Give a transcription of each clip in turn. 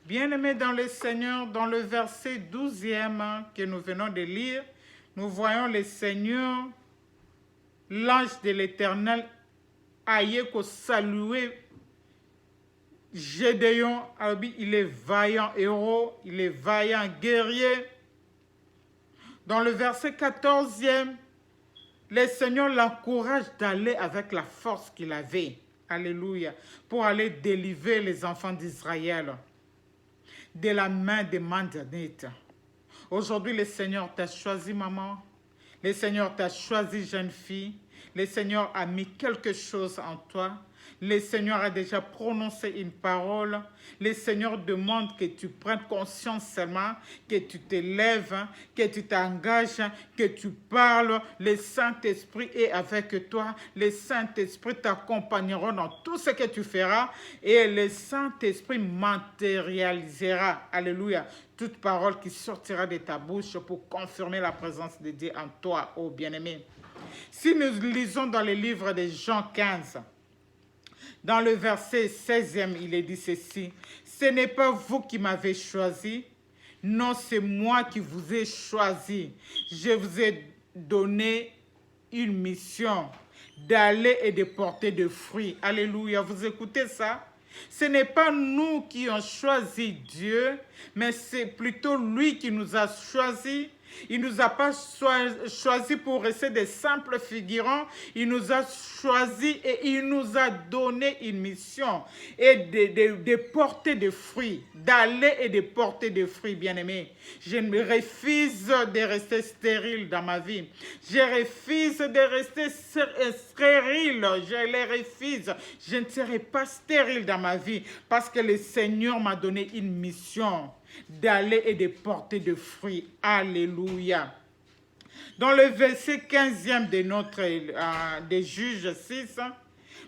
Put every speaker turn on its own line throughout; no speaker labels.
Bien-aimés dans le Seigneur, dans le verset 12e que nous venons de lire, nous voyons le Seigneur, l'ange de l'Éternel, aille ko saluer Gédéon. Il est vaillant héros, il est vaillant guerrier. Dans le verset 14e, le Seigneur l'encourage d'aller avec la force qu'il avait. Alléluia. Pour aller délivrer les enfants d'Israël de la main des Madianites. Aujourd'hui, le Seigneur t'a choisi, maman. Le Seigneur t'a choisi, jeune fille. Le Seigneur a mis quelque chose en toi. Le Seigneur a déjà prononcé une parole. Le Seigneur demande que tu prennes conscience seulement, que tu te lèves, que tu t'engages, que tu parles. Le Saint-Esprit est avec toi. Le Saint-Esprit t'accompagnera dans tout ce que tu feras et le Saint-Esprit matérialisera. Alléluia. Toute parole qui sortira de ta bouche pour confirmer la présence de Dieu en toi, ô bien-aimé. Si nous lisons dans le livre de Jean 15, dans le verset 16e, il est dit ceci: ce n'est pas vous qui m'avez choisi, non, c'est moi qui vous ai choisi. Je vous ai donné une mission d'aller et de porter des fruits. Alléluia, vous écoutez ça? Ce n'est pas nous qui avons choisi Dieu, mais c'est plutôt lui qui nous a choisis. Il ne nous a pas choisis pour rester des simples figurants. Il nous a choisis et il nous a donné une mission et de porter des fruits, d'aller et de porter des fruits, bien-aimés. Je me refuse de rester stérile dans ma vie. Je refuse de rester stérile. Je les refuse. Je ne serai pas stérile dans ma vie parce que le Seigneur m'a donné une mission d'aller et de porter des fruits. Alléluia. Dans le verset 15e de Juges 6,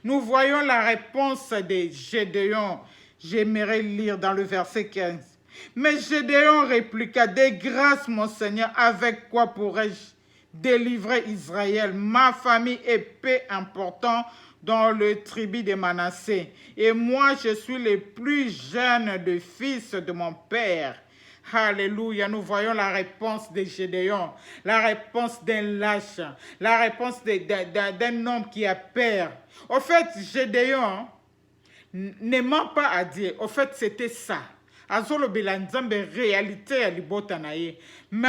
nous voyons la réponse de Gédéon. J'aimerais lire dans le verset 15. Mais Gédéon répliqua: de grâce, mon Seigneur, avec quoi pourrais-je délivrer Israël? Ma famille est peu importante dans le tribu de Manassé. Et moi, je suis le plus jeune des fils de mon père. Alléluia, nous voyons la réponse de Gédéon, la réponse d'un lâche, la réponse d'un homme qui a peur. Au fait, Gédéon ne ment pas à Dieu. Au fait, c'était ça. Azolo belanzambe réalité à libotanaye. Mais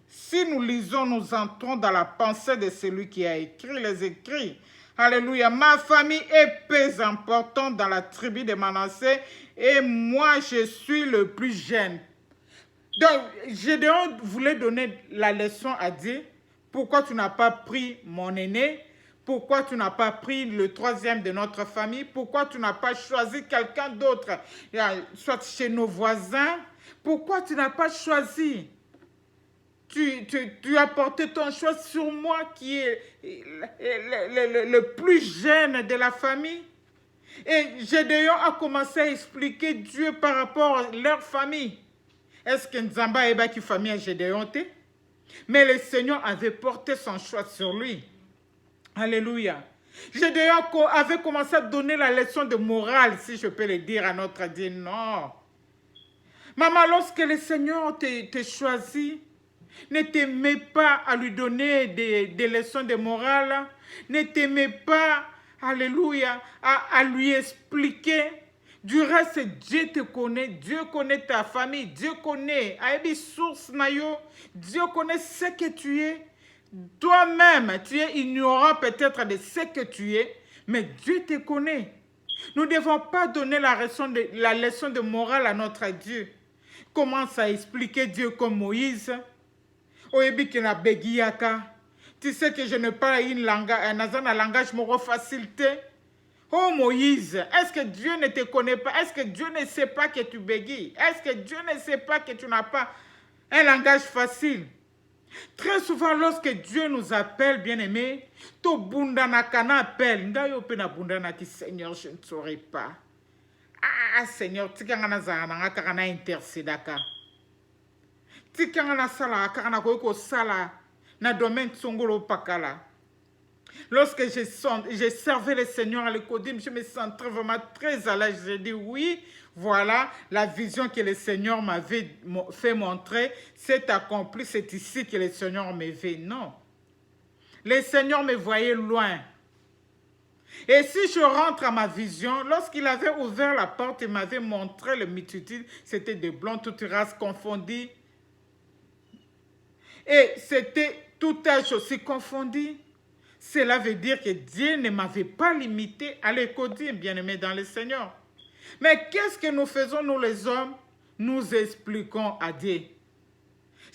si nous lisons, nous entrons dans la pensée de celui qui a écrit les écrits. Alléluia. Ma famille est peu importante dans la tribu de Manassé et moi, je suis le plus jeune. Donc, Gédéon voulait donner la leçon à Dieu. Pourquoi tu n'as pas pris mon aîné? Pourquoi tu n'as pas pris le troisième de notre famille? Pourquoi tu n'as pas choisi quelqu'un d'autre, soit chez nos voisins? Pourquoi tu n'as pas choisi? Tu as porté ton choix sur moi qui est le plus jeune de la famille. Et Gédéon a commencé à expliquer Dieu par rapport à leur famille. Est-ce que Nzamba eba qui famille à Gédéon? Mais le Seigneur avait porté son choix sur lui. Alléluia. Gédéon avait commencé à donner la leçon de morale, si je peux le dire à notre Dieu. Non. Maman, lorsque le Seigneur te choisit, ne t'aimez pas à lui donner des leçons de morale. Ne t'aimez pas, alléluia, à lui expliquer. Du reste, Dieu te connaît. Dieu connaît ta famille. Dieu connaît. Aïbi source nayo. Dieu connaît ce que tu es. Toi-même, tu es ignorant peut-être de ce que tu es, mais Dieu te connaît. Nous ne devons pas donner la leçon de morale à notre Dieu. Commence à expliquer Dieu comme Moïse. Tu sais que je ne parle un langage moro facilité. Oh Moïse, est-ce que Dieu ne te connaît pas? Est-ce que Dieu ne sait pas que tu bégayes? Est-ce que Dieu ne sait pas que tu n'as pas un langage facile? Très souvent, lorsque Dieu nous appelle, bien-aimés, to bundana kana appelle. Ngayo pena bundana ki Seigneur, je ne saurais pas. Ah Seigneur, tikangana zana kakana intercédaka. Tikangana sala kakana koiko sala na domaine tsongolo pakala. Lorsque j'ai servi le Seigneur à l'Écodim, je me sentais vraiment très à l'aise. J'ai dit oui, voilà, la vision que le Seigneur m'avait fait montrer s'est accomplie, c'est ici que le Seigneur me veut. Non. Le Seigneur me voyait loin. Et si je rentre à ma vision, lorsqu'il avait ouvert la porte, il m'avait montré le multitude, c'était des blancs, toutes races confondues. Et c'était tout âge aussi confondu. Cela veut dire que Dieu ne m'avait pas limité à l'Écodim, bien-aimé dans le Seigneur. Mais qu'est-ce que nous faisons, nous les hommes? Nous expliquons à Dieu.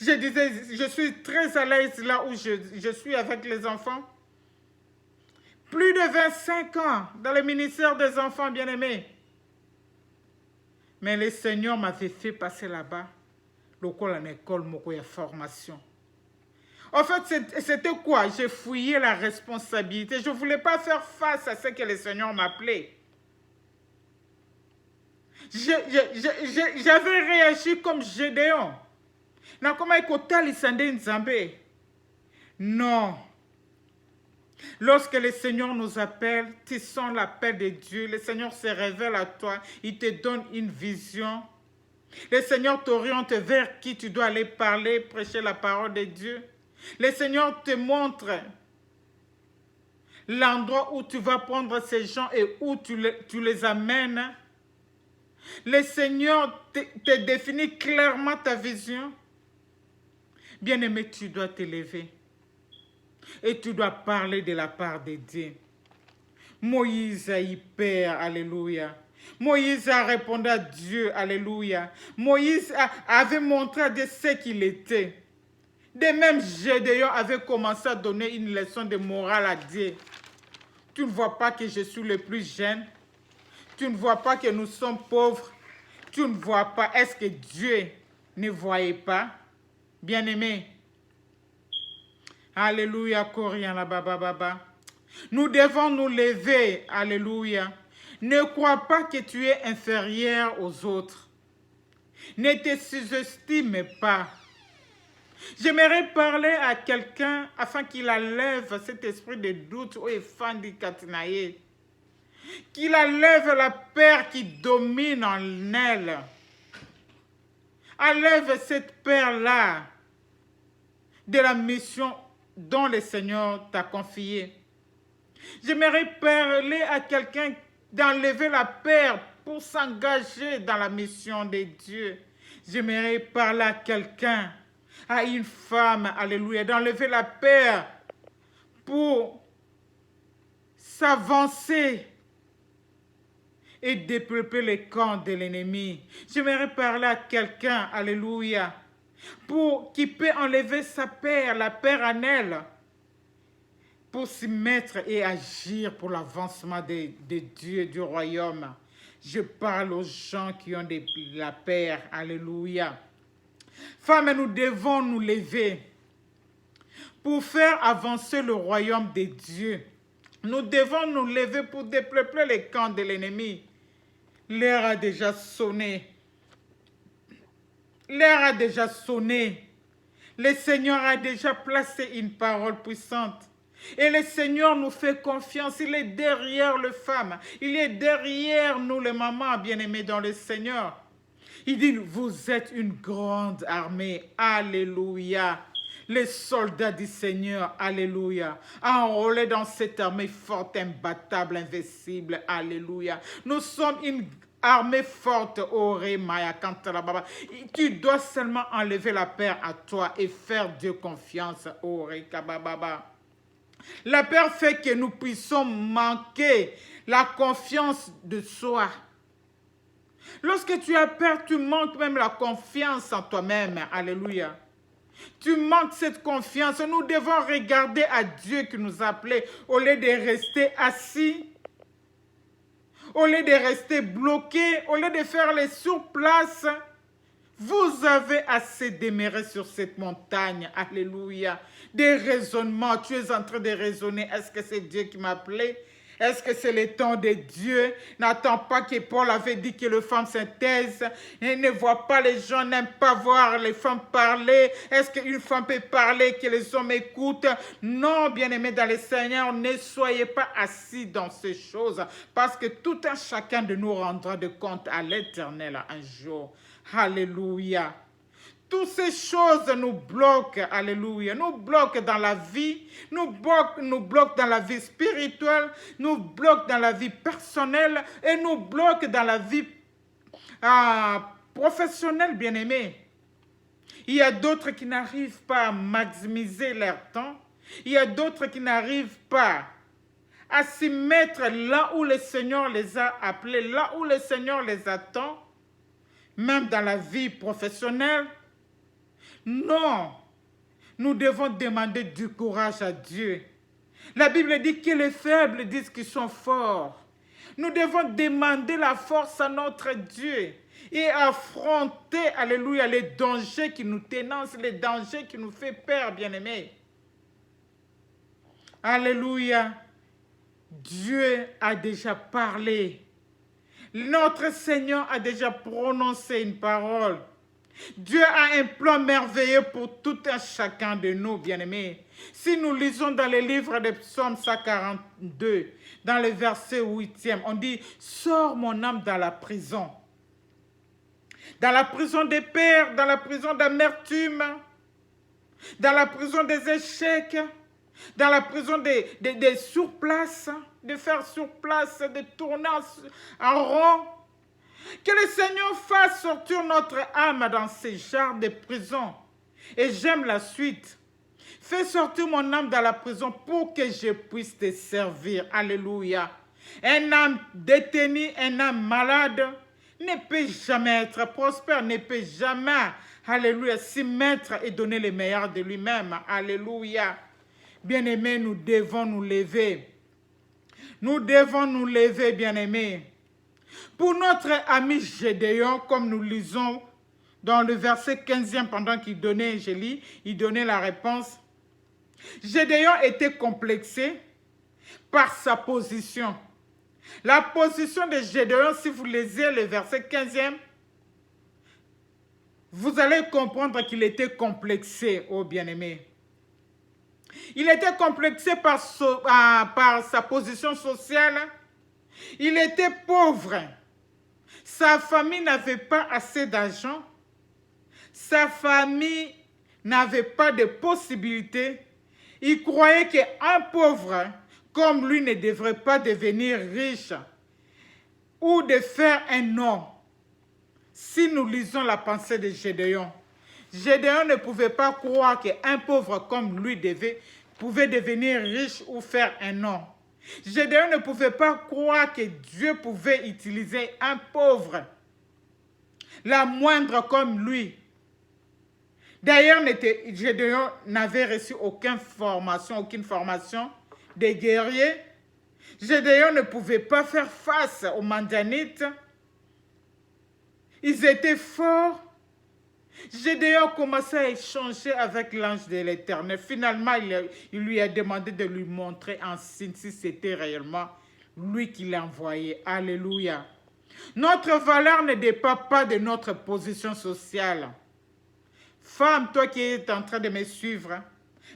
Je disais, je suis très à l'aise là où je suis avec les enfants. Plus de 25 ans dans le ministère des enfants, bien-aimés. Mais le Seigneur m'avait fait passer là-bas, en école, en formation. En fait, c'était quoi? J'ai fouillé la responsabilité. Je ne voulais pas faire face à ce que le Seigneur m'appelait. J'avais réagi comme Gédéon. Non. Lorsque le Seigneur nous appelle, tu sens l'appel de Dieu. Le Seigneur se révèle à toi. Il te donne une vision. Le Seigneur t'oriente vers qui tu dois aller parler, prêcher la parole de Dieu. Le Seigneur te montre l'endroit où tu vas prendre ces gens et où tu les amènes. Le Seigneur te définit clairement ta vision. Bien-aimé, tu dois t'élever. Et tu dois parler de la part de Dieu. Moïse a eu peur, alléluia. Moïse a répondu à Dieu, alléluia. Moïse avait montré à Dieu ce qu'il était. De même, Gédéon avait commencé à donner une leçon de morale à Dieu. Tu ne vois pas que je suis le plus jeune. Tu ne vois pas que nous sommes pauvres. Tu ne vois pas. Est-ce que Dieu ne voyait pas? Bien-aimé. Alléluia, Corian, baba. Nous devons nous lever. Alléluia. Ne crois pas que tu es inférieur aux autres. Ne te sous-estime pas. J'aimerais parler à quelqu'un afin qu'il enlève cet esprit de doute au Efandi Katinaye. Qu'il enlève la peur qui domine en elle. Enlève cette peur-là de la mission dont le Seigneur t'a confié. J'aimerais parler à quelqu'un d'enlever la peur pour s'engager dans la mission de Dieu. J'aimerais parler à quelqu'un, à une femme, alléluia, d'enlever la peur pour s'avancer et dépeupler les camps de l'ennemi. J'aimerais parler à quelqu'un, alléluia, pour qui peut enlever sa peur, la peur en elle, pour s'y mettre et agir pour l'avancement de Dieu et du royaume. Je parle aux gens qui ont de la peur, alléluia. Femmes, nous devons nous lever pour faire avancer le royaume de Dieu. Nous devons nous lever pour dépeupler les camps de l'ennemi. L'heure a déjà sonné. L'heure a déjà sonné. Le Seigneur a déjà placé une parole puissante. Et le Seigneur nous fait confiance. Il est derrière les femmes. Il est derrière nous, les mamans bien-aimées dans le Seigneur. Il dit, vous êtes une grande armée. Alléluia. Les soldats du Seigneur, alléluia, enrôlés dans cette armée forte, imbattable, invincible, alléluia. Nous sommes une armée forte, Oré, Maya, Kantalababa. Tu dois seulement enlever la peur à toi et faire Dieu confiance, Oré, Kabababa. La peur fait que nous puissions manquer la confiance de soi. Lorsque tu as peur, tu manques même la confiance en toi-même, alléluia. Tu manques cette confiance. Nous devons regarder à Dieu qui nous a appelés au lieu de rester assis, au lieu de rester bloqués, au lieu de faire les surplaces. Vous avez assez demeurer sur cette montagne. Alléluia. Des raisonnements. Tu es en train de raisonner. Est-ce que c'est Dieu qui m'a appelé? Est-ce que c'est le temps de Dieu? N'attends pas que Paul avait dit que les femmes se taisent. Et ne voit pas, les gens n'aiment pas voir les femmes parler. Est-ce qu'une femme peut parler, que les hommes écoutent? Non, bien-aimés dans le Seigneur, ne soyez pas assis dans ces choses. Parce que tout un chacun de nous rendra de compte à l'Éternel un jour. Alléluia. Toutes ces choses nous bloquent, alléluia, nous bloquent dans la vie, nous bloquent dans la vie spirituelle, nous bloquent dans la vie personnelle et nous bloquent dans la vie professionnelle, bien-aimés. Il y a d'autres qui n'arrivent pas à maximiser leur temps. Il y a d'autres qui n'arrivent pas à s'y mettre là où le Seigneur les a appelés, là où le Seigneur les attend, même dans la vie professionnelle. Non, nous devons demander du courage à Dieu. La Bible dit que les faibles disent qu'ils sont forts. Nous devons demander la force à notre Dieu et affronter, alléluia, les dangers qui nous tenancent, les dangers qui nous font peur, bien-aimés. Alléluia. Dieu a déjà parlé. Notre Seigneur a déjà prononcé une parole. Dieu a un plan merveilleux pour tout un chacun de nous, bien-aimés. Si nous lisons dans le livre de Psaume 142, dans le verset 8e, on dit « Sors mon âme dans la prison ». Dans la prison des pères, dans la prison d'amertume, dans la prison des échecs, dans la prison des surplaces, de faire surplace, de tourner en rond. Que le Seigneur fasse sortir notre âme dans ces genres de prison. Et j'aime la suite. Fais sortir mon âme dans la prison pour que je puisse te servir. Alléluia. Un âme détenu, un âme malade ne peut jamais être prospère, ne peut jamais, alléluia, s'y mettre et donner le meilleur de lui-même. Alléluia. Bien-aimés, nous devons nous lever. Nous devons nous lever, bien-aimés. Pour notre ami Gédéon, comme nous lisons dans le verset 15e, pendant qu'il donnait, je lis, il donnait la réponse. Gédéon était complexé par sa position. La position de Gédéon, si vous lisez le verset 15e, vous allez comprendre qu'il était complexé, oh bien-aimé. Il était complexé par sa position sociale. Il était pauvre. Sa famille n'avait pas assez d'argent. Sa famille n'avait pas de possibilités. Il croyait qu'un pauvre comme lui ne devrait pas devenir riche ou de faire un nom. Si nous lisons la pensée de Gédéon, Gédéon ne pouvait pas croire qu'un pauvre comme lui pouvait devenir riche ou faire un nom. Gédéon ne pouvait pas croire que Dieu pouvait utiliser un pauvre, la moindre comme lui. D'ailleurs, Gédéon n'avait reçu aucune formation de guerrier. Gédéon ne pouvait pas faire face aux Madianites. Ils étaient forts. Gédéon commençait à échanger avec l'ange de l'Éternel. Finalement, il lui a demandé de lui montrer un signe si c'était réellement lui qui l'a envoyé. Alléluia. Notre valeur ne dépend pas de notre position sociale. Femme, toi qui es en train de me suivre,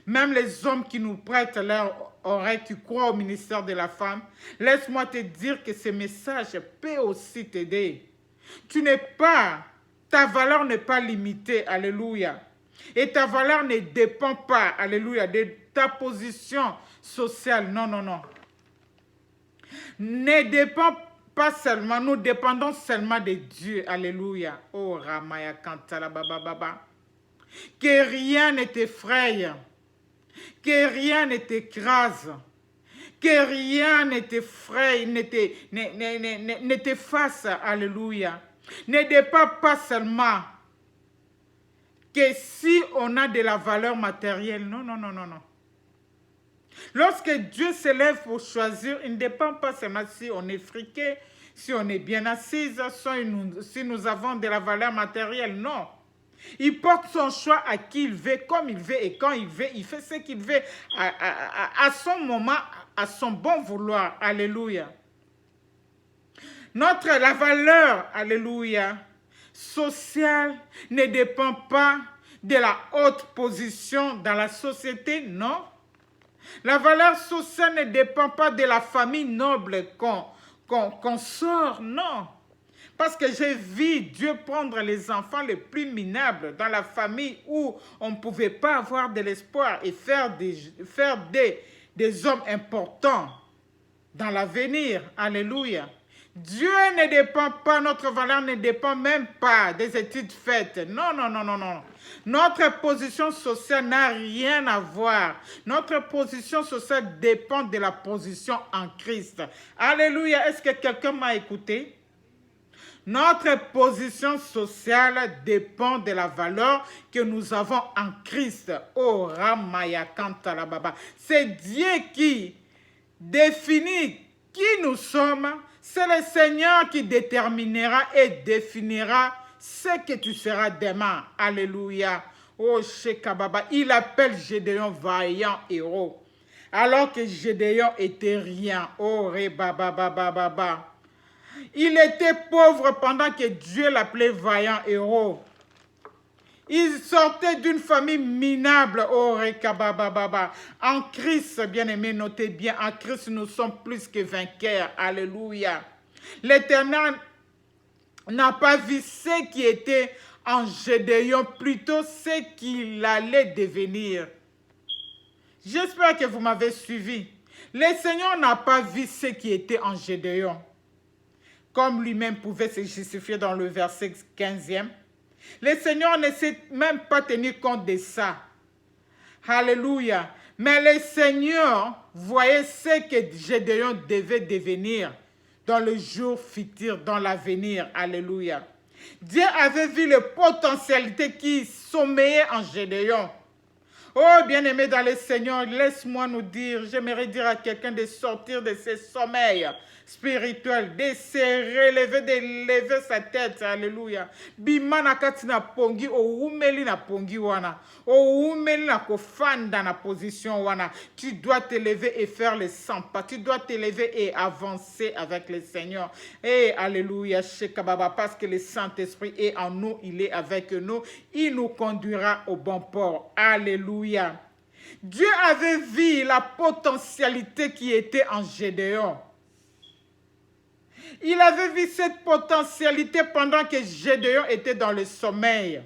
même les hommes qui nous prêtent leur oreille, qui croient au ministère de la femme, laisse-moi te dire que ce message peut aussi t'aider. Ta valeur n'est pas limitée, alléluia. Et ta valeur ne dépend pas, alléluia, de ta position sociale. Non, non, non. Ne dépend pas seulement, nous dépendons seulement de Dieu, alléluia. Oh, Ramaya Kantala Baba Baba. Que rien ne t'effraie, que rien ne t'écrase, que rien ne t'effraie, ne t'efface, alléluia. Ne dépend pas seulement que si on a de la valeur matérielle. Non, non, non, non, non. Lorsque Dieu se lève pour choisir, il ne dépend pas seulement si on est friqué, si on est bien assise, si nous avons de la valeur matérielle. Non. Il porte son choix à qui il veut, comme il veut et quand il veut. Il fait ce qu'il veut à son moment, à son bon vouloir. Alléluia. La valeur, alléluia, sociale ne dépend pas de la haute position dans la société, non. La valeur sociale ne dépend pas de la famille noble qu'on sort, non. Parce que j'ai vu Dieu prendre les enfants les plus minables dans la famille où on ne pouvait pas avoir de l'espoir et faire des hommes importants dans l'avenir. Alléluia. Dieu ne dépend pas, notre valeur ne dépend même pas des études faites. Non, non, non, non, non. Notre position sociale n'a rien à voir. Notre position sociale dépend de la position en Christ. Alléluia. Est-ce que quelqu'un m'a écouté? Notre position sociale dépend de la valeur que nous avons en Christ. Oh, Ramaya Kantalababa. C'est Dieu qui définit qui nous sommes. C'est le Seigneur qui déterminera et définira ce que tu seras demain. Alléluia. Oh, Shekababa. Il appelle Gédéon vaillant héros. Alors que Gédéon était rien. Oh, Rebababababa. Il était pauvre pendant que Dieu l'appelait vaillant héros. Il sortait d'une famille minable. Oh, Rekabababa. En Christ, bien-aimé, notez bien, en Christ, nous sommes plus que vainqueurs. Alléluia. L'Éternel n'a pas vu ce qui était en Gédéon, plutôt ce qu'il allait devenir. J'espère que vous m'avez suivi. Le Seigneur n'a pas vu ce qui était en Gédéon, comme lui-même pouvait se justifier dans le verset 15e. Le Seigneur ne s'est même pas tenu compte de ça. Alléluia. Mais le Seigneur voyait ce que Gédéon devait devenir dans le jour futur, dans l'avenir. Alléluia. Dieu avait vu les potentialités qui sommellaient en Gédéon. Oh, bien-aimé dans le Seigneur, laisse-moi nous dire, j'aimerais dire à quelqu'un de sortir de ses sommeils spirituels, de se relever, d'élever sa tête. Alléluia. Bimana katina pongi, o umeli na pongi wana. O umeli na kofanda na position wana. Tu dois te lever et faire les 100 pas. Tu dois te lever et avancer avec le Seigneur. Et alléluia, Shekababa, parce que le Saint-Esprit est en nous, il est avec nous. Il nous conduira au bon port. Alléluia. Dieu avait vu la potentialité qui était en Gédéon. Il avait vu cette potentialité pendant que Gédéon était dans le sommeil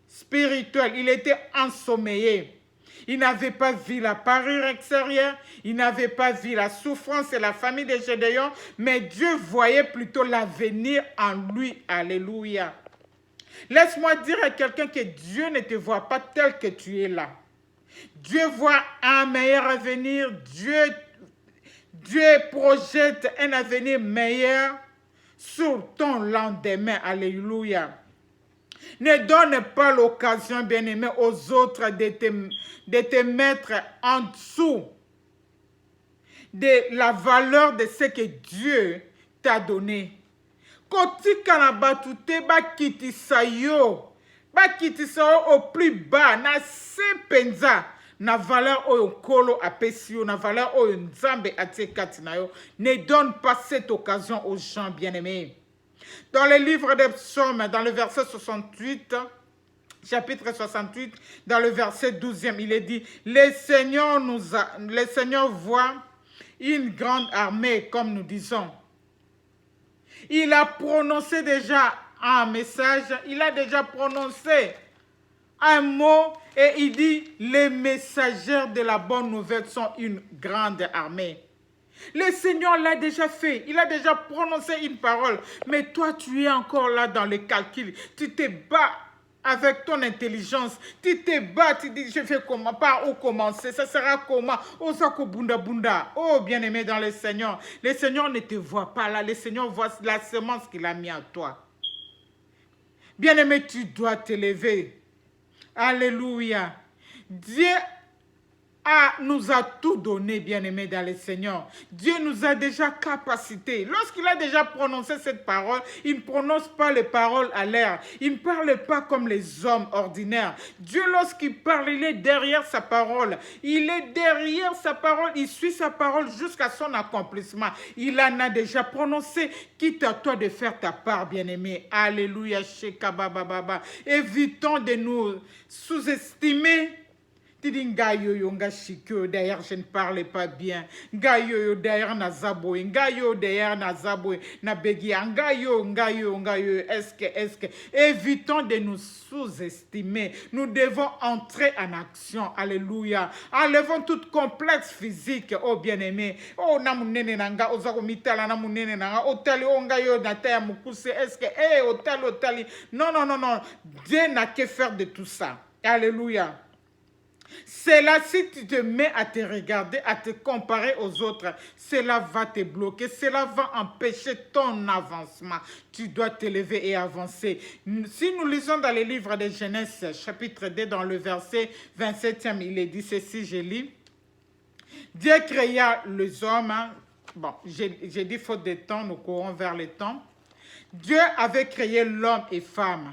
spirituel. Il était ensommeillé. Il n'avait pas vu la parure extérieure. Il n'avait pas vu la souffrance et la famille de Gédéon. Mais Dieu voyait plutôt l'avenir en lui. Alléluia. Laisse-moi dire à quelqu'un que Dieu ne te voit pas tel que tu es là. Dieu voit un meilleur avenir. Dieu projette un avenir meilleur sur ton lendemain. Alléluia. Ne donne pas l'occasion, bien-aimé, aux autres de te mettre en dessous de la valeur de ce que Dieu t'a donné. Kotika na batute bakitisa yo au plus bas na sepenza. Na valeur oyo kolo apesi yo, na valeur oyo nzambe atie kati na yo. Ne donne pas cette occasion aux gens bien-aimés. Dans le livre des psaumes, dans le verset 68, chapitre 68, dans le verset 12e, il est dit, le Seigneur voit une grande armée, comme nous disons. Il a prononcé déjà un message, il a déjà prononcé un mot et il dit, les messagers de la bonne nouvelle sont une grande armée. Le Seigneur l'a déjà fait, il a déjà prononcé une parole, mais toi tu es encore là dans le calcul, tu te bats avec ton intelligence, tu te bats, tu dis je fais comment, par où commencer, ça sera comment, osako bunda bunda. Oh bien-aimé dans le Seigneur ne te voit pas là, le Seigneur voit la semence qu'il a mis en toi. Bien-aimé, tu dois te lever. Alléluia. Dieu nous a tout donné, bien-aimé dans le Seigneur. Dieu nous a déjà capacité. Lorsqu'il a déjà prononcé cette parole, il ne prononce pas les paroles à l'air. Il ne parle pas comme les hommes ordinaires. Dieu, lorsqu'il parle, il est derrière sa parole. Il est derrière sa parole. Il suit sa parole jusqu'à son accomplissement. Il en a déjà prononcé. Quitte à toi de faire ta part, bien-aimé. Alléluia. Évitons de nous sous-estimer. D'ailleurs, je ne parlais pas bien. Ngayo, d'ailleurs, Nazaboy. Ngayo, d'ailleurs, Nazaboy. Nabegia. Ngayo. Est-ce que. Évitons de nous sous-estimer. Nous devons entrer en action. Alléluia. Enlevons tout complexe physique. Oh, bien-aimé. Oh, namunene nanga. Ozako mitala namunene nanga. Otali, oh, ngayo, nataya mukuse. Est-ce que. Otali. Non. Dieu n'a que faire de tout ça. Alléluia. C'est là, si tu te mets à te regarder, à te comparer aux autres, cela va te bloquer, cela va empêcher ton avancement. Tu dois te lever et avancer. Si nous lisons dans les livres de Genèse, chapitre 2, dans le verset 27e, il est dit ceci, je lis. Dieu créa les hommes. Bon, j'ai dit faute de temps, nous courons vers le temps. Dieu avait créé l'homme et femme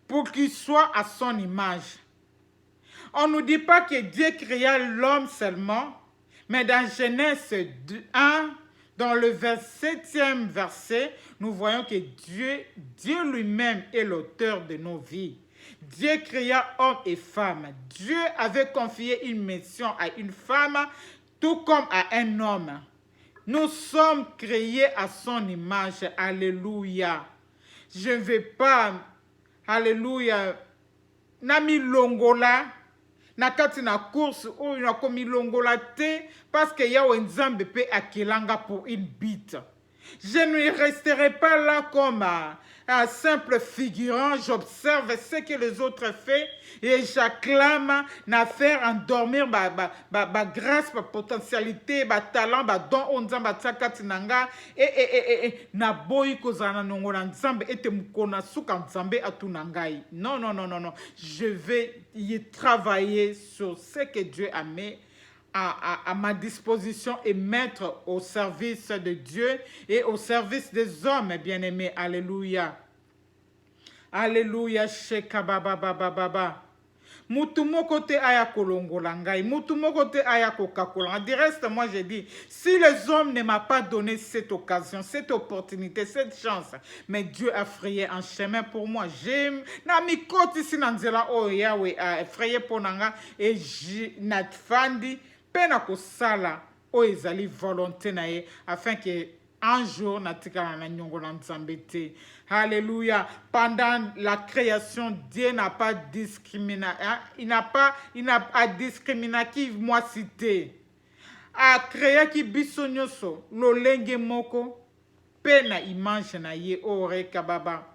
pour qu'ils soient à son image. On ne nous dit pas que Dieu créa l'homme seulement, mais dans Genèse 1, dans le 27e verset, nous voyons que Dieu lui-même est l'auteur de nos vies. Dieu créa homme et femme. Dieu avait confié une mission à une femme, tout comme à un homme. Nous sommes créés à son image. Alléluia. Je ne vais pas, alléluia, nami longola. Na kati na course ou na komi longola te parce que ya wenzambe pe akelanga pour une bite. Je ne resterai pas là comme un simple figurant. J'observe ce que les autres font et j'acclame na faire endormir grâce, ma potentialité, ma talent, ma don onzamba tsakati nanga et na boyi kozana nongola nzambe ete mukona suka nzambe atunangai. Non. Je vais y travailler sur ce que Dieu a mis à ma disposition et mettre au service de Dieu et au service des hommes bien-aimés. Alléluia. Alléluia. Shekabababababa. Mutu moko te aya kolongola ngai, mutu moko te aya kokakola. Du reste, moi je dis, si les hommes ne m'ont pas donné cette occasion, cette opportunité, cette chance, mais Dieu a frayé un chemin pour moi. J'aime na mi koti sinanzela o Yahweh a frayé pour nanga et na fandi pena ko sala o ezali volonté na ye afin que un jour natikala na nyongola nzambe te. Alléluia. Pendant la création, Dieu n'a pas discriminé. Il n'a discriminatif moi cité. A créé qui bisonyoso lolenge moko pena image na ye ore kababa.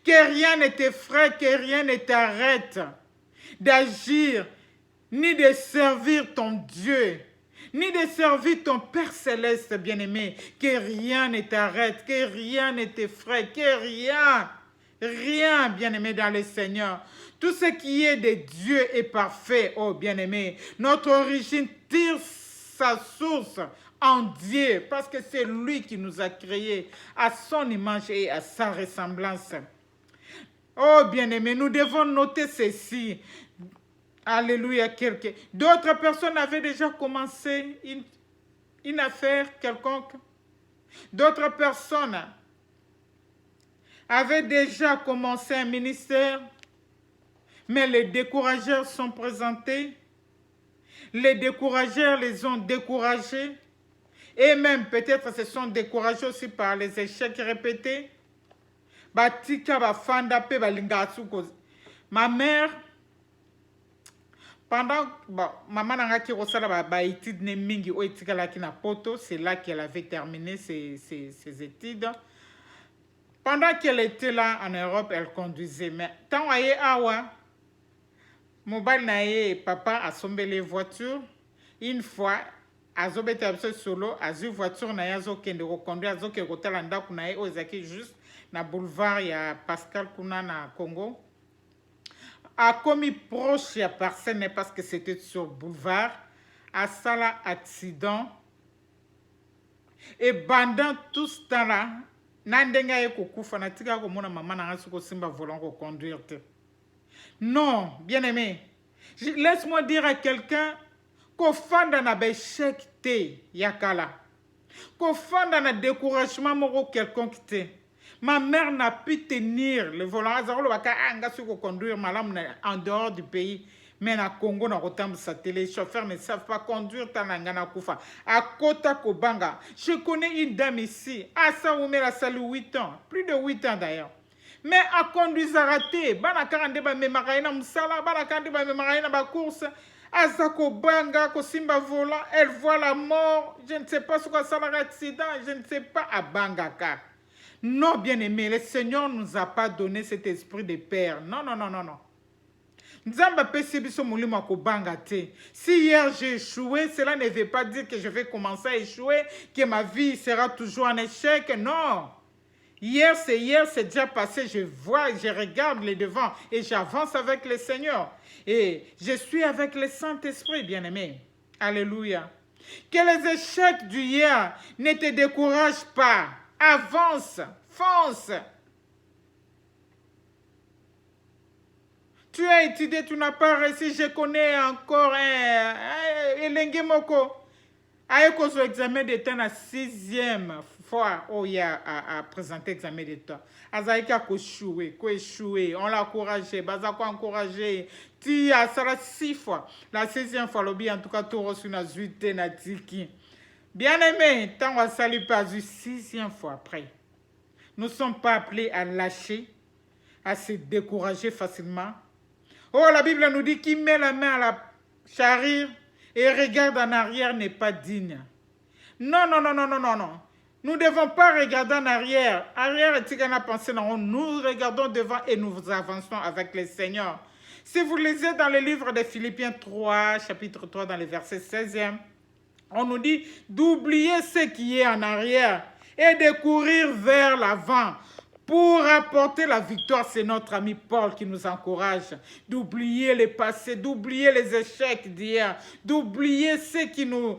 Que rien ne t'effraie, que rien ne t'arrête d'agir ni de servir ton Dieu, ni de servir ton Père Céleste bien-aimé. Que rien ne t'arrête, que rien ne t'effraie, que rien, bien-aimé dans le Seigneur. Tout ce qui est de Dieu est parfait, oh bien-aimé. Notre origine tire sa source en Dieu, parce que c'est lui qui nous a créés à son image et à sa ressemblance. Oh bien-aimé, nous devons noter ceci. Alléluia. D'autres personnes avaient déjà commencé une affaire quelconque. D'autres personnes avaient déjà commencé un ministère, mais les décourageurs sont présentés. Les décourageurs les ont découragés. Et même peut-être se sont découragés aussi par les échecs répétés. Ma mère, pendant maman n'a qui études mingi o etikala ki na poto, c'est là qu'elle avait terminé ses études. Pendant qu'elle était là en Europe, elle conduisait. Mais tant aye awa, mobile naye papa a sombé les voitures. Une fois, azobete abso solo, azu voiture na yazo kende reconduire azo ke rotala ndaku naye o ezaki juste na boulevard ya Pascal kuna na Congo. a commis proche à personne parce que c'était sur boulevard, à Sala accident. Et pendant tout ce temps-là, Nandenga e kokufa na tika ko mona maman na ngasi ko simba volant ko conduire. Non, bien-aimé. Laisse-moi dire à quelqu'un qu'au fond de na échec te yakala. Qu'au fond de na découragement moko quelconque te. Ma mère n'a pu tenir le volant. Azaro baka anga su ko conduire malam en dehors du pays. Mais na Congo na rotam satellite, les chauffeurs ne savent pas conduire tanangana kufa. À Kota Kobanga, je connais une dame ici, à Saoumé la salu 8 ans, plus de 8 ans d'ailleurs. Mais à conduire à raté, bana karande ba me maraina musala, bana karande ba me maraina ba course, à Zakobanga, Kosimba volant, elle voit la mort, je ne sais pas ce que ça l'accident, je ne sais pas à Bangaka. Non, bien aimé, le Seigneur ne nous a pas donné cet esprit de père. Non, non, non, non, non. Si hier j'ai échoué, cela ne veut pas dire que je vais commencer à échouer, que ma vie sera toujours un échec. Non. Hier, c'est déjà passé. Je vois, je regarde les devants et j'avance avec le Seigneur. Et je suis avec le Saint-Esprit, bien-aimé. Alléluia. Que les échecs du hier ne te découragent pas. Avance, fonce. Tu as étudié, tu n'as pas réussi. Je connais encore un Elengue Moko. Aïko sur examen d'état la 6e fois où il a présenté l'examen d'état. Azaïka ko échoué, on l'a encouragé, Bazako encouragé. Tu as ça 6 fois. La 6e fois, lobby en tout cas, tout reçu na zuite na tiki. Bien aimé, tant on s'allie pas du 6e fois après. Nous ne sommes pas appelés à lâcher, à se décourager facilement. Oh, la Bible nous dit qui met la main à la charrue et regarde en arrière n'est pas digne. Non, non, non, non, non, non, non. Nous ne devons pas regarder en arrière. Arrière, nous regardons devant et nous avançons avec le Seigneur. Si vous lisez dans le livre de Philippiens 3, chapitre 3, dans le verset 16e, on nous dit d'oublier ce qui est en arrière et de courir vers l'avant. Pour apporter la victoire, c'est notre ami Paul qui nous encourage d'oublier le passé, d'oublier les échecs d'hier, d'oublier ce qui nous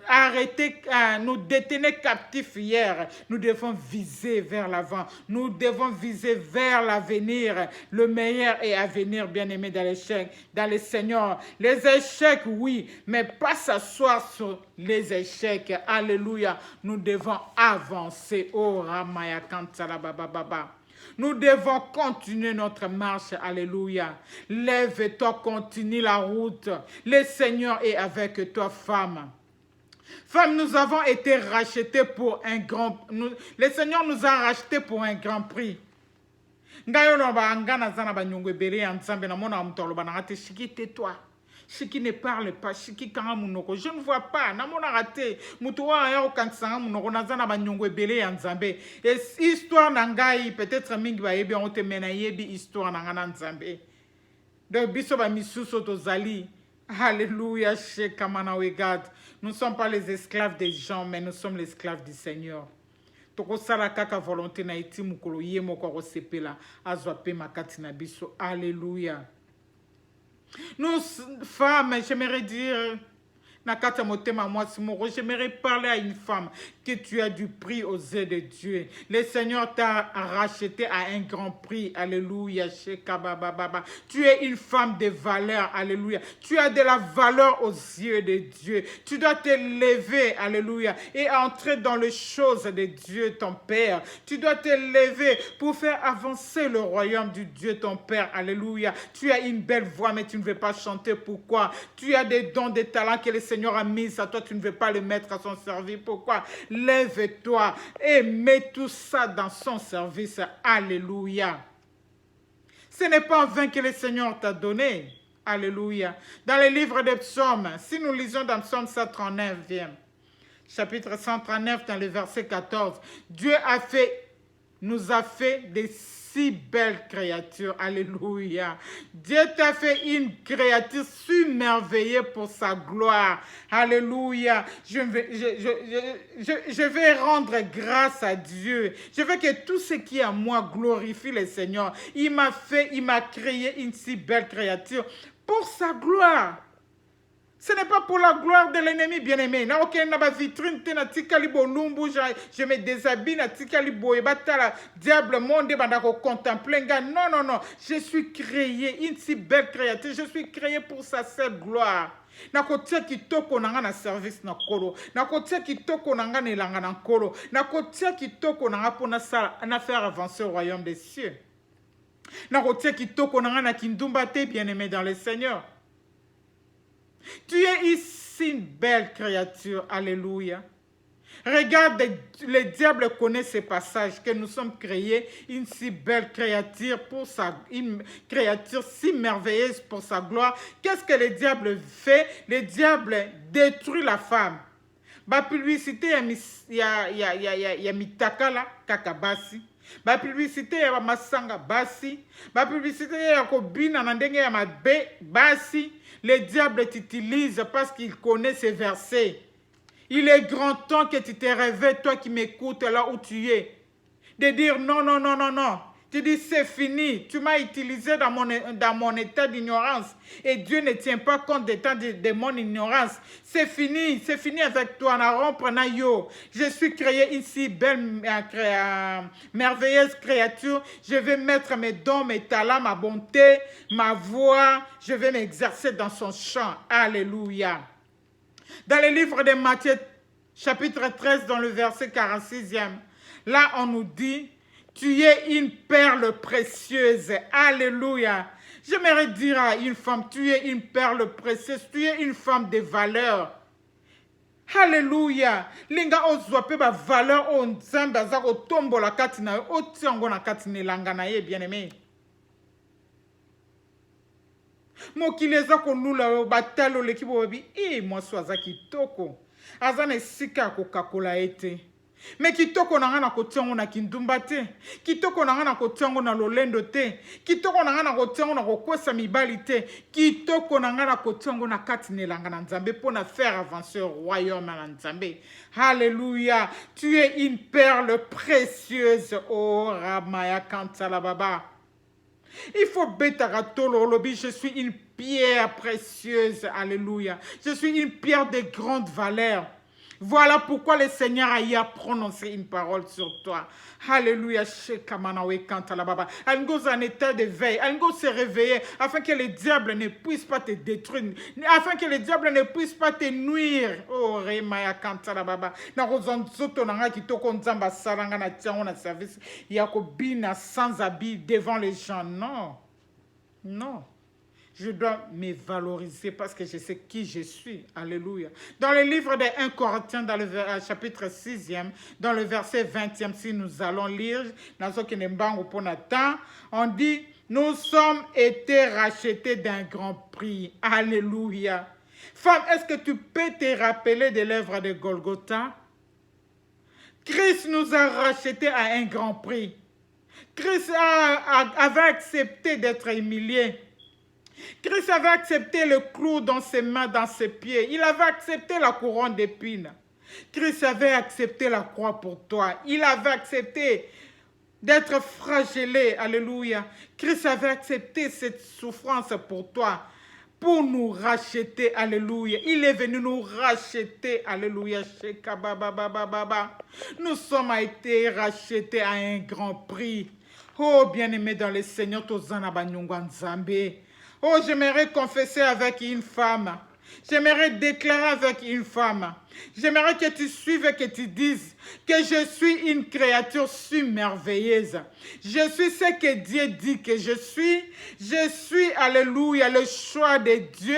arrêtait, nous détenait captifs hier. Nous devons viser vers l'avant, nous devons viser vers l'avenir. Le meilleur est à venir, bien-aimé, dans l'échec, dans le Seigneur. Les échecs, oui, mais pas s'asseoir sur les échecs. Alléluia. Nous devons avancer. Oh, Ramaya Kantala Baba Baba. Nous devons continuer notre marche. Alléluia. Lève-toi, continue la route. Le Seigneur est avec toi, femme. Femme, nous avons été rachetés pour un grand... le Seigneur nous a rachetés pour un grand prix. Tais-toi. Ce qui ne parle pas, ce qui je ne vois pas. Histoire nangai peut-être mingi ba yebi on te mena yebi histoire nangana nzambe. De biso ba misuso tozali. Alléluia, shekamana we God. Nous ne sommes pas les esclaves des gens, mais nous sommes les esclaves du Seigneur. Tokosala kaka volonté na iti mukolo ye moko ko sepela azwa pe makati na biso. Alléluia. Nous, femmes, j'aimerais dire, j'aimerais parler à une femme que tu as du prix aux yeux de Dieu. Le Seigneur t'a racheté à un grand prix. Alléluia. Tu es une femme de valeur. Alléluia. Tu as de la valeur aux yeux de Dieu. Tu dois te lever. Alléluia. Et entrer dans les choses de Dieu, ton Père. Tu dois te lever pour faire avancer le royaume du Dieu, ton Père. Alléluia. Tu as une belle voix, mais tu ne veux pas chanter. Pourquoi? Tu as des dons, des talents que le Seigneur a mis à toi. Tu ne veux pas le mettre à son service. Pourquoi? Lève-toi et mets tout ça dans son service. Alléluia. Ce n'est pas en vain que le Seigneur t'a donné. Alléluia. Dans le livre des psaumes, si nous lisons dans Psaume 139, chapitre 139, dans le verset 14, Dieu a fait nous a fait des si belles créatures. Alléluia. Dieu t'a fait une créature submerveillée pour sa gloire. Alléluia. Je vais rendre grâce à Dieu. Je veux que tout ce qui est à moi glorifie le Seigneur. Il m'a créé une si belle créature pour sa gloire. Ce n'est pas pour la gloire de l'ennemi, bien-aimé. Na ok, na ba vitrine te na tikali bolumbu, je me déshabille na tikali boyebata la diable monde banda ko contempler nga. Non, non, non. Je suis créé une si belle créature. Je suis créé pour sa seule gloire. Na kotia kitoko nanga na service na kolo. Na kotia kitoko nanga na elanga na kolo. Na kotia kitoko nanga pour na faire avancer au royaume des cieux. Na kotia kitoko nanga na kindumba te, bien-aimé dans le Seigneur. Tu es ici une belle créature. Alléluia. Regarde, le diable connaît ces passages que nous sommes créés une si belle créature une créature si merveilleuse pour sa gloire. Qu'est-ce que le diable fait? Le diable détruit la femme. Ba publicité ya mitaka la kakabasi. Ba publicité ya masanga basi. Ba publicité ya kobina na ndenge ya mabe basi. Le diable t'utilise parce qu'il connaît ces versets. Il est grand temps que tu te réveilles, toi qui m'écoutes là où tu es. De dire non, non, non, non, non. Tu dis c'est fini. Tu m'as utilisé dans mon état d'ignorance. Et Dieu ne tient pas compte de mon ignorance. C'est fini avec toi. Je suis créé ici, belle, merveilleuse créature. Je vais mettre mes dons, mes talents, ma bonté, ma voix. Je vais m'exercer dans son champ. Alléluia. Dans le livre de Matthieu, chapitre 13, dans le verset 46e, là on nous dit, tu es une perle précieuse. Alléluia. J'aimerais dire à une femme, tu es une perle précieuse, tu es une femme de valeur. Alléluia. Linga ozwape ba valeur o nzambe azako tombola kati na o tiango na kati nelanga na ye, bien-aimé. Mokili ezako lula batalo lekibo babi moi so azaki toko. Azane sika ko kakola ete. Mais kitoko na ngana ko tiongo na kindumba te. Kitoko na ngana ko tiongo na lolendo te. Kitoko na ngana ko tiongo na ko kwesa mibali te. Kitoko na ngana ko tiongo na kati nelanga na nzambe pour na faire avancer au royaume na nzambe. Alléluia. Tu es une perle précieuse. Oh Ramaya Kantala Baba. Il faut bétaratolo lobby. Je suis une pierre précieuse. Alléluia. Je suis une pierre de grande valeur. Voilà pourquoi le Seigneur a prononcé une parole sur toi. Alléluia. Alléluia, en état de veille. Alléluia, se réveiller afin que le diable ne puisse pas te détruire. Afin que le diable ne puisse pas te nuire. Oh, Remaya Kantala Baba. Na rozonzoto nanga kitoko nzamba salanga na tiango na service. Yakobina sans habit devant les gens. Non. Non. Je dois me valoriser parce que je sais qui je suis. Alléluia. Dans le livre de 1 Corinthiens, dans le chapitre 6e, dans le verset 20e, si nous allons lire, on dit, nous sommes été rachetés d'un grand prix. Alléluia. Femme, est-ce que tu peux te rappeler de l'œuvre de Golgotha? Christ nous a rachetés à un grand prix. Christ avait accepté d'être humilié. Christ avait accepté le clou dans ses mains, dans ses pieds. Il avait accepté la couronne d'épines. Christ avait accepté la croix pour toi. Il avait accepté d'être flagellé. Alléluia. Christ avait accepté cette souffrance pour toi, pour nous racheter. Alléluia. Il est venu nous racheter. Alléluia. Nous sommes été rachetés à un grand prix. Oh, bien-aimé dans le Seigneur, Tozana Banyongwa Nzambe. Oh, j'aimerais confesser avec une femme. J'aimerais déclarer avec une femme. J'aimerais que tu suives et que tu dises que je suis une créature merveilleuse. Je suis ce que Dieu dit que je suis. Je suis, alléluia, le choix de Dieu.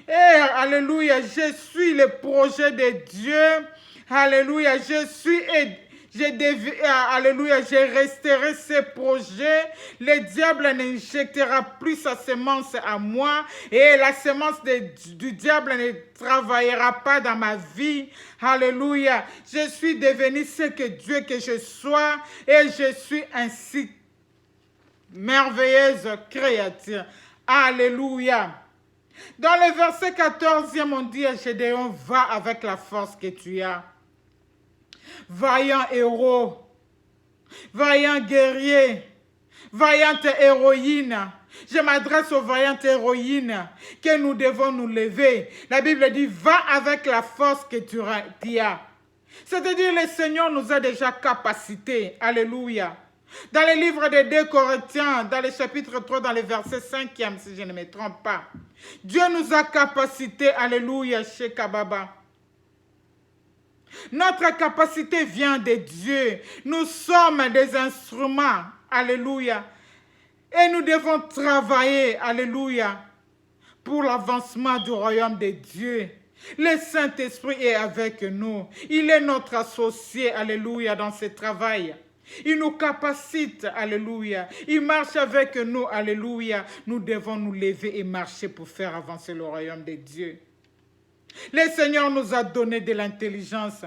Et alléluia, je suis le projet de Dieu. Alléluia, je Alléluia, j'ai restauré ses projets. Le diable n'injectera plus sa semence à moi et la semence du diable ne travaillera pas dans ma vie. Alléluia, je suis devenu ce que Dieu que je sois et je suis ainsi merveilleuse créature. Alléluia. Dans le verset 14e, on dit à Gédéon, va avec la force que tu as. Vaillant héros, vaillant guerrier, vaillante héroïne. Je m'adresse aux vaillantes héroïnes que nous devons nous lever. La Bible dit, va avec la force que tu as. C'est-à-dire, le Seigneur nous a déjà capacités. Alléluia. Dans le livre de 2 Corinthiens, dans le chapitre 3, dans le verset 5e, si je ne me trompe pas, Dieu nous a capacités. Alléluia, chez Kababa. Notre capacité vient de Dieu. Nous sommes des instruments. Alléluia. Et nous devons travailler. Alléluia. Pour l'avancement du royaume de Dieu. Le Saint-Esprit est avec nous. Il est notre associé. Alléluia. Dans ce travail. Il nous capacite. Alléluia. Il marche avec nous. Alléluia. Nous devons nous lever et marcher pour faire avancer le royaume de Dieu. Le Seigneur nous a donné de l'intelligence.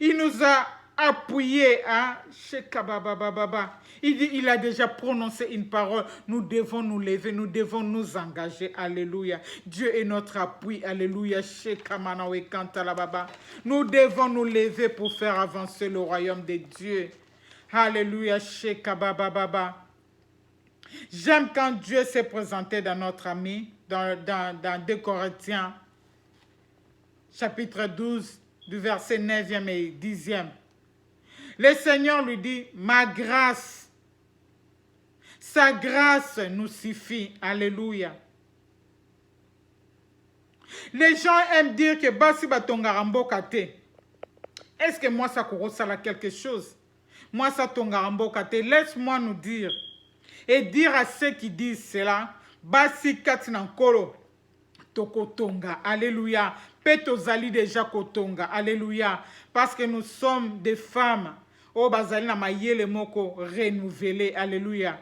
Il nous a appuyés. Il a déjà prononcé une parole. Nous devons nous lever. Nous devons nous engager. Alléluia. Dieu est notre appui. Alléluia. Nous devons nous lever pour faire avancer le royaume de Dieu. Alléluia. J'aime quand Dieu s'est présenté dans notre ami, dans 2 Corinthiens. Chapitre 12, du verset 9e et 10e. Le Seigneur lui dit, ma grâce, sa grâce nous suffit. Alléluia. Les gens aiment dire que Basi Batongarambo Kate. Est-ce que moi ça a quelque chose? Moi ça Tongarambo Kate. Laisse-moi nous dire et dire à ceux qui disent cela, Basi Katinankolo Tokotonga. Alléluia. Petozali déjà kotonga. Alléluia. Parce que nous sommes des femmes. Oh, bazali na mayele moko renouvelées. Alléluia.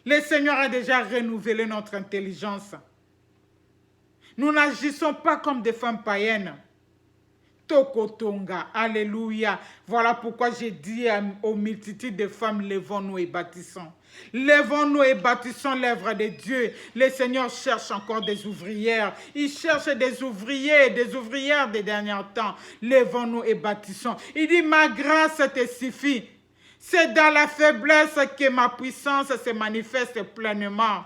Le Seigneur a déjà renouvelé notre intelligence. Nous n'agissons pas comme des femmes païennes. Tokotonga. Alléluia. Voilà pourquoi j'ai dit aux multitudes de femmes, levons-nous et bâtissons. Levons-nous et bâtissons l'œuvre de Dieu. Le Seigneur cherche encore des ouvrières. Il cherche des ouvriers, des ouvrières des derniers temps. Levons-nous et bâtissons. Il dit, ma grâce te suffit. C'est dans la faiblesse que ma puissance se manifeste pleinement.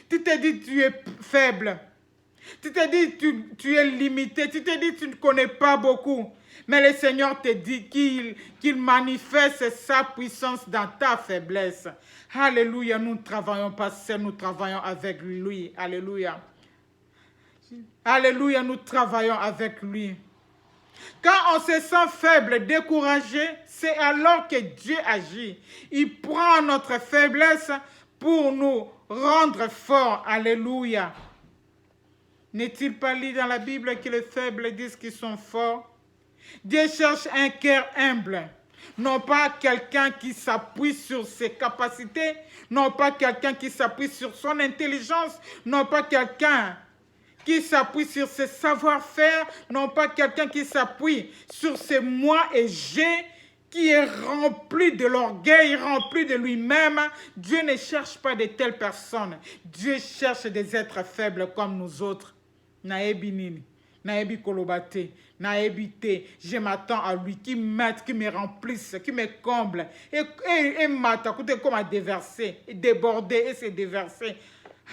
Tu te dis, tu es faible. Tu te dis, tu es limité. Tu te dis, tu ne connais pas beaucoup. Mais le Seigneur te dit qu'il manifeste sa puissance dans ta faiblesse. Alléluia, nous ne travaillons pas seuls, nous travaillons avec lui. Alléluia. Alléluia, nous travaillons avec lui. Quand on se sent faible, découragé, c'est alors que Dieu agit. Il prend notre faiblesse pour nous rendre forts. Alléluia. N'est-il pas lu dans la Bible que les faibles disent qu'ils sont forts? Dieu cherche un cœur humble, non pas quelqu'un qui s'appuie sur ses capacités, non pas quelqu'un qui s'appuie sur son intelligence, non pas quelqu'un qui s'appuie sur ses savoir-faire, non pas quelqu'un qui s'appuie sur ses moi et j'ai, qui est rempli de l'orgueil, rempli de lui-même. Dieu ne cherche pas de telles personnes. Dieu cherche des êtres faibles comme nous autres. Naebi nini, naebi kolobate, naebi te, je m'attends à lui qui m'aide, qui me remplisse, qui me comble. Et mata, écoutez comment déverser, déborder et se déverser.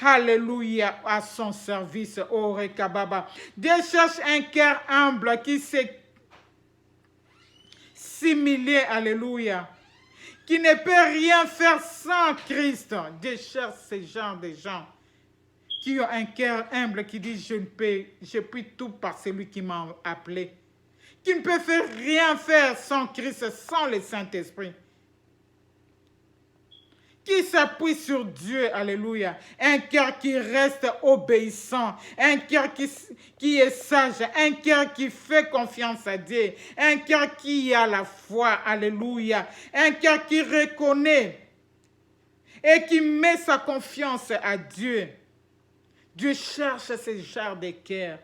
Alléluia, à son service, oh Rekababa. Dieu cherche un cœur humble qui s'est similé, alléluia, qui ne peut rien faire sans Christ. Dieu cherche ce genre de gens qui ont un cœur humble, qui dit je puis tout par celui qui m'a appelé, qui ne peut rien faire sans Christ, sans le Saint-Esprit, qui qui s'appuie sur Dieu, alléluia. Un cœur qui reste obéissant, un cœur qui est sage, un cœur qui fait confiance à Dieu, un cœur qui a la foi, alléluia. Un cœur qui reconnaît et qui met sa confiance à Dieu. Dieu cherche ce genre de cœur.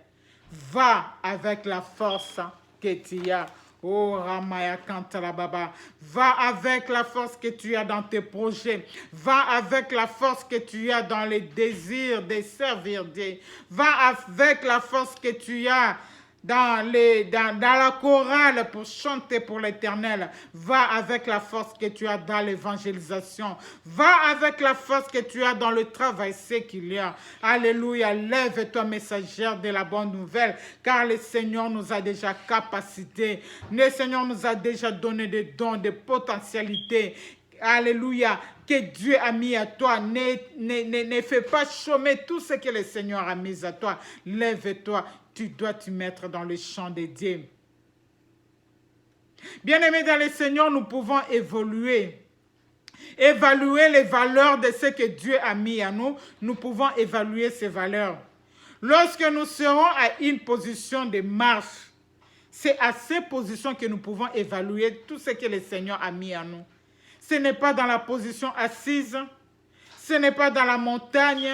Va avec la force que tu as. Oh Ramaya Kantalababa, va avec la force que tu as dans tes projets, va avec la force que tu as dans les désirs de servir Dieu, va avec la force que tu as dans la chorale pour chanter pour l'Éternel, va avec la force que tu as dans l'évangélisation, va avec la force que tu as dans le travail séculier. Alléluia, lève-toi messagère de la bonne nouvelle, car le Seigneur nous a déjà capacité, le Seigneur nous a déjà donné des dons, des potentialités. Alléluia, que Dieu a mis à toi. Ne fais pas chômer tout ce que le Seigneur a mis à toi. Lève-toi, tu dois te mettre dans le champ de Dieu. Bien-aimés dans le Seigneur, nous pouvons évaluer les valeurs de ce que Dieu a mis à nous. Nous pouvons évaluer ces valeurs. Lorsque nous serons à une position de marche, c'est à ces positions que nous pouvons évaluer tout ce que le Seigneur a mis à nous. Ce n'est pas dans la position assise, ce n'est pas dans la montagne,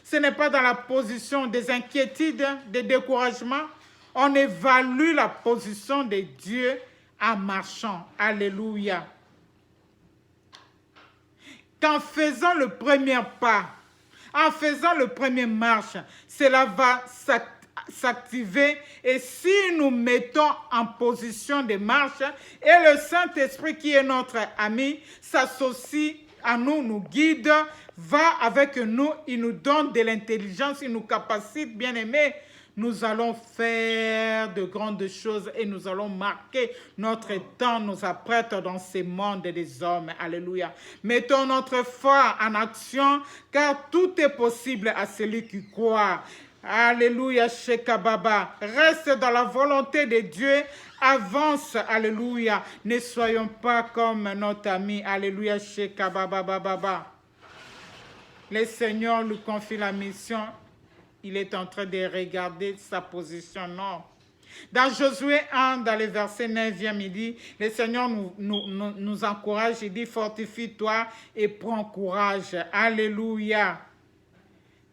ce n'est pas dans la position des inquiétudes, des découragements. On évalue la position de Dieu en marchant. Alléluia. Qu'en faisant le premier pas, en faisant le premier marche, cela va s'activer, et si nous mettons en position de marche et le Saint-Esprit qui est notre ami s'associe à nous, nous guide, va avec nous, il nous donne de l'intelligence, il nous capacite, bien aimés, nous allons faire de grandes choses et nous allons marquer notre temps, nous apprêter dans ce monde des hommes. Alléluia. Mettons notre foi en action, car tout est possible à celui qui croit. Alléluia, Shekababa. Reste dans la volonté de Dieu. Avance, alléluia. Ne soyons pas comme notre ami. Alléluia, Shekababa. Le Seigneur lui confie la mission. Il est en train de regarder sa position. Non. Dans Josué 1, dans le verset 9e, il dit, le Seigneur nous encourage, il dit, fortifie-toi et prends courage. Alléluia.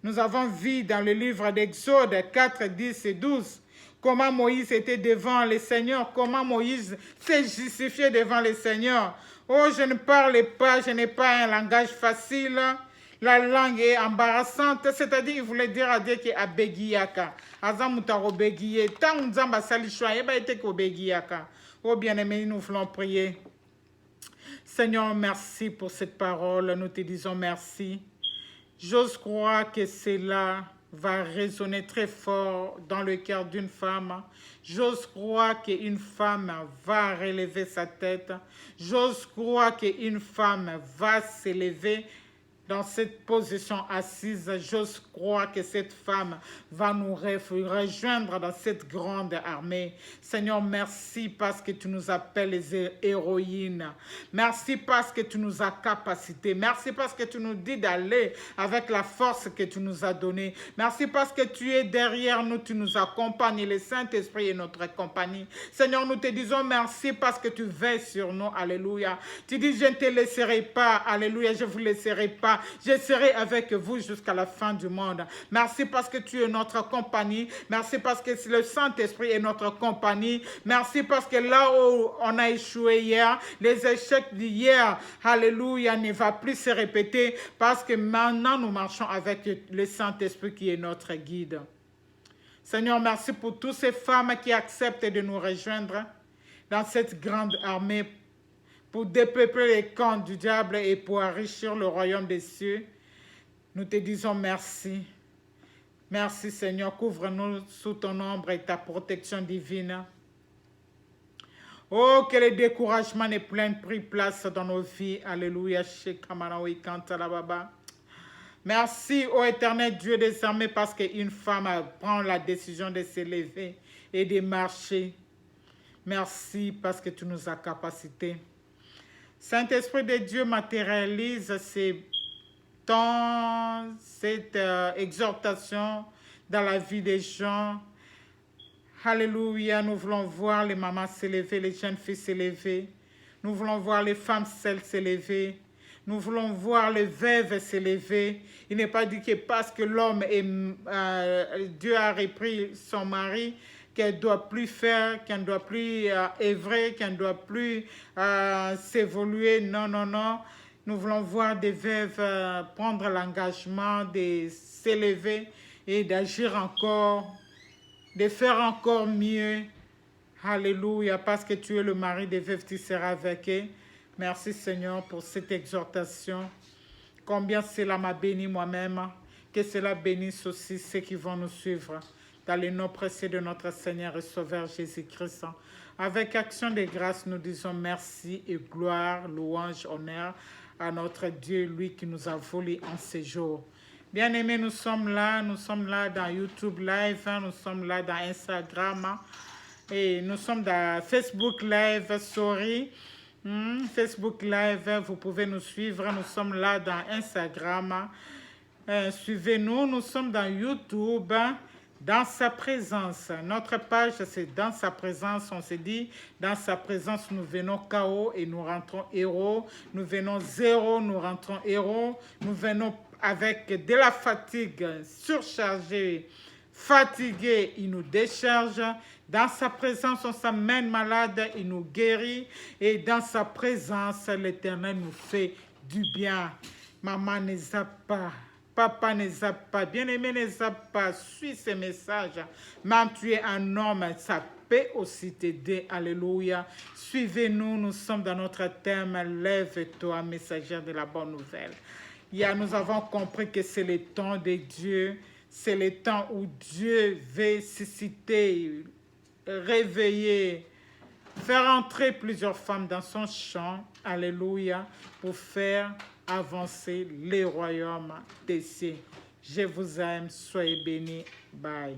Nous avons vu dans le livre d'Exode 4, 10 et 12 comment Moïse était devant le Seigneur, comment Moïse s'est justifié devant le Seigneur. Oh, je ne parle pas, je n'ai pas un langage facile. La langue est embarrassante, c'est-à-dire il voulait dire à Dieu qu'il a bégiyaka. Azamutaro bégiye. Tant nous avons sali choix, il a été qu'au bégiyaka. Oh bien-aimé, nous voulons prier. Seigneur, merci pour cette parole. Nous te disons merci. J'ose croire que cela va résonner très fort dans le cœur d'une femme. J'ose croire qu'une femme va relever sa tête. J'ose croire qu'une femme va s'élever dans cette position assise. J'ose croire que cette femme va nous rejoindre dans cette grande armée. Seigneur, merci parce que tu nous appelles les héroïnes. Merci parce que tu nous as capacité. Merci parce que tu nous dis d'aller avec la force que tu nous as donnée. Merci parce que tu es derrière nous, tu nous accompagnes. Le Saint-Esprit est notre compagnie. Seigneur, nous te disons merci parce que tu veilles sur nous. Alléluia. Tu dis, je ne te laisserai pas. Alléluia, je ne vous laisserai pas. Je serai avec vous jusqu'à la fin du monde. Merci parce que tu es notre compagnie. Merci parce que le Saint-Esprit est notre compagnie. Merci parce que là où on a échoué hier, les échecs d'hier, alléluia, ne va plus se répéter parce que maintenant nous marchons avec le Saint-Esprit qui est notre guide. Seigneur, merci pour toutes ces femmes qui acceptent de nous rejoindre dans cette grande armée pour dépeupler les camps du diable et pour enrichir le royaume des cieux. Nous te disons merci. Merci Seigneur, couvre-nous sous ton ombre et ta protection divine. Oh, que le découragement n'ait plein pris place dans nos vies. Alléluia. Merci, ô éternel Dieu des armées, parce qu'une femme prend la décision de se lever et de marcher. Merci parce que tu nous as capacités. Saint-Esprit de Dieu matérialise cette exhortation dans la vie des gens. Alléluia, nous voulons voir les mamans s'élever, les jeunes filles s'élever. Nous voulons voir les femmes seules s'élever. Nous voulons voir les veuves s'élever. Il n'est pas dit que parce que Dieu a repris son mari, qu'elle ne doit plus faire, qu'elle ne doit plus œuvrer, qu'elle ne doit plus s'évoluer. Non, non, non. Nous voulons voir des veuves prendre l'engagement de s'élever et d'agir encore, de faire encore mieux. Alléluia, parce que tu es le mari des veuves, tu seras avec eux. Merci Seigneur pour cette exhortation. Combien cela m'a béni moi-même, que cela bénisse aussi ceux qui vont nous suivre. Dans le nom précieux de notre Seigneur et Sauveur Jésus-Christ. Avec action de grâce, nous disons merci et gloire, louange, honneur à notre Dieu, lui qui nous a volé en ce jour. Bien-aimés, nous sommes là dans YouTube Live, nous sommes là dans Instagram, et nous sommes dans Facebook Live, sorry. Facebook Live, vous pouvez nous suivre, nous sommes là dans Instagram. Suivez-nous, nous sommes dans YouTube, dans sa présence. Notre page, c'est dans sa présence. On se dit, dans sa présence, nous venons KO et nous rentrons héros. Nous venons zéro, nous rentrons héros. Nous venons avec de la fatigue, surchargé, fatigué, il nous décharge. Dans sa présence, on s'amène malade, il nous guérit. Et dans sa présence, l'Éternel nous fait du bien. Maman ne zappe pas. Papa ne zappe pas. Bien-aimé ne zappe pas. Suis ces messages. Même tu es un homme, ça peut aussi t'aider. Alléluia. Suivez-nous. Nous sommes dans notre thème. Lève-toi, messagère de la bonne nouvelle. Nous avons compris que c'est le temps de Dieu. C'est le temps où Dieu veut susciter, réveiller, faire entrer plusieurs femmes dans son champ, alléluia, pour faire avancer les royaumes des cieux. Je vous aime, soyez bénis, bye.